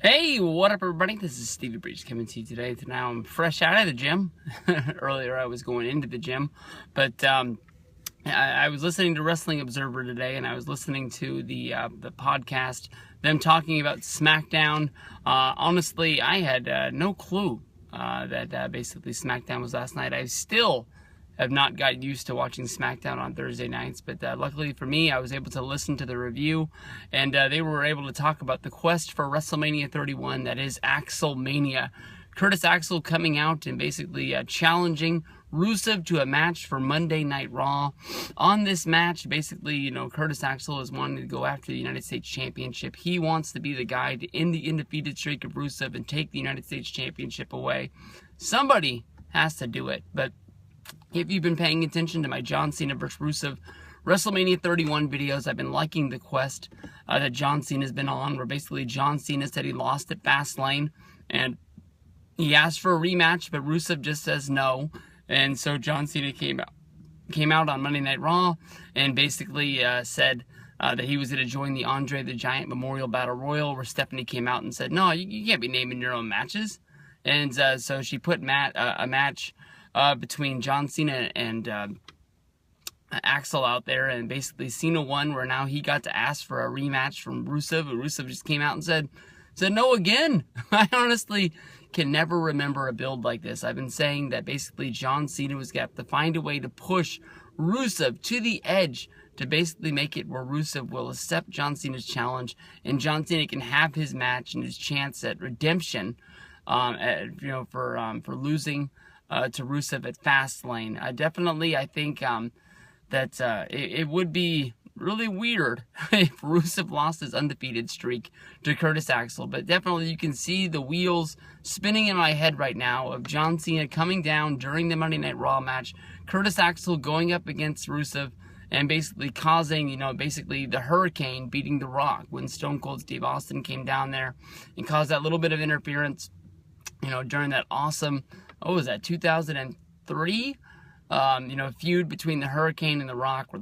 Hey, what up everybody? This is Stevie Breach coming to you today. Now I'm fresh out of the gym. Earlier I was going into the gym, but I was listening to Wrestling Observer today, and I was listening to the podcast, them talking about SmackDown. Honestly, I had no clue that basically SmackDown was last night. I still have not got used to watching SmackDown on Thursday nights, but luckily for me, I was able to listen to the review, and they were able to talk about the quest for WrestleMania 31, that is Axelmania. Curtis Axel coming out and basically challenging Rusev to a match for Monday Night Raw. On this match, basically, Curtis Axel is wanting to go after the United States Championship. He wants to be the guy to end the undefeated streak of Rusev and take the United States Championship away. Somebody has to do it, but if you've been paying attention to my John Cena vs. Rusev WrestleMania 31 videos, I've been liking the quest that John Cena's been on, where basically John Cena said he lost at Fastlane, and he asked for a rematch, but Rusev just says no. And so John Cena came out on Monday Night Raw and basically said that he was going to join the Andre the Giant Memorial Battle Royal, where Stephanie came out and said, no, you can't be naming your own matches. And so she put a match between John Cena and Axel out there, and basically Cena won, where now he got to ask for a rematch from Rusev, and Rusev just came out and said no again. I honestly can never remember a build like this. I've been saying that basically John Cena was going to have to find a way to push Rusev to the edge to basically make it where Rusev will accept John Cena's challenge, and John Cena can have his match and his chance at redemption, for losing to Rusev at Fastlane. Definitely, I think that it would be really weird if Rusev lost his undefeated streak to Curtis Axel. But definitely, you can see the wheels spinning in my head right now of John Cena coming down during the Monday Night Raw match, Curtis Axel going up against Rusev, and basically causing, basically the Hurricane beating The Rock when Stone Cold Steve Austin came down there and caused that little bit of interference, during that awesome, 2003? Feud between the Hurricane and The Rock, where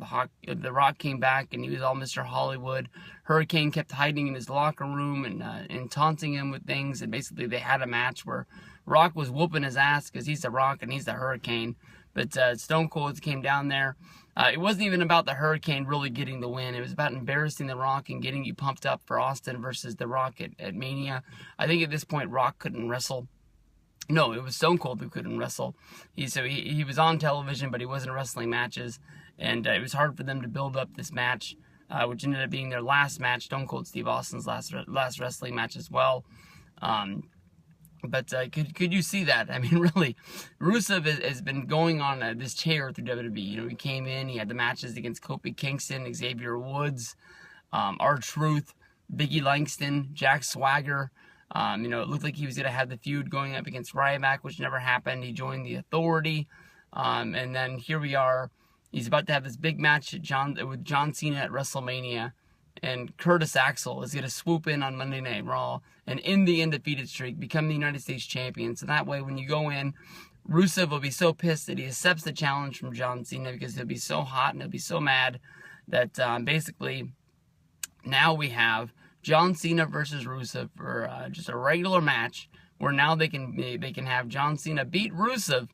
the Rock came back and he was all Mr. Hollywood. Hurricane kept hiding in his locker room and taunting him with things, and basically they had a match where Rock was whooping his ass because he's The Rock and he's the Hurricane. But Stone Cold came down there. It wasn't even about the Hurricane really getting the win. It was about embarrassing The Rock and getting you pumped up for Austin versus The Rock at Mania. I think at this point Rock couldn't wrestle. No, it was Stone Cold who couldn't wrestle. He was on television, but he wasn't wrestling matches, and it was hard for them to build up this match, which ended up being their last match, Stone Cold Steve Austin's last wrestling match as well. But could you see that? I mean, really, Rusev has been going on this tear through WWE. He came in, he had the matches against Kofi Kingston, Xavier Woods, R-Truth, Biggie Langston, Jack Swagger. It looked like he was going to have the feud going up against Ryback, which never happened. He joined the Authority. And then here we are. He's about to have this big match with John Cena at WrestleMania. And Curtis Axel is going to swoop in on Monday Night Raw and end the undefeated streak, become the United States champion. So that way, when you go in, Rusev will be so pissed that he accepts the challenge from John Cena, because he'll be so hot and he'll be so mad that basically now we have John Cena versus Rusev for just a regular match, where now they can have John Cena beat Rusev,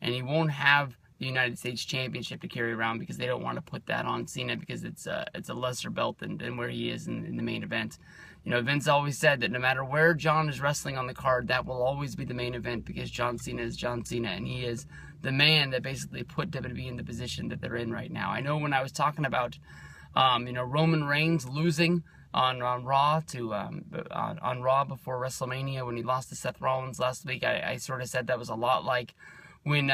and he won't have the United States Championship to carry around, because they don't want to put that on Cena, because it's a lesser belt than where he is in the main event. Vince always said that no matter where John is wrestling on the card, that will always be the main event, because John Cena is John Cena, and he is the man that basically put WWE in the position that they're in right now. I know when I was talking about Roman Reigns losing on Raw on Raw before WrestleMania, when he lost to Seth Rollins last week, I sort of said that was a lot like when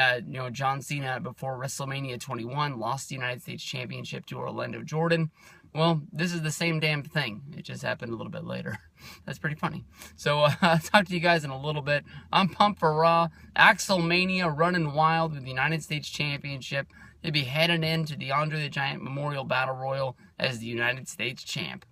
John Cena before WrestleMania 21 lost the United States Championship to Orlando Jordan. Well, this is the same damn thing. It just happened a little bit later. That's pretty funny. So I'll talk to you guys in a little bit. I'm pumped for Raw. Axelmania running wild with the United States Championship. He'll be heading into the Andre the Giant Memorial Battle Royal as the United States champ.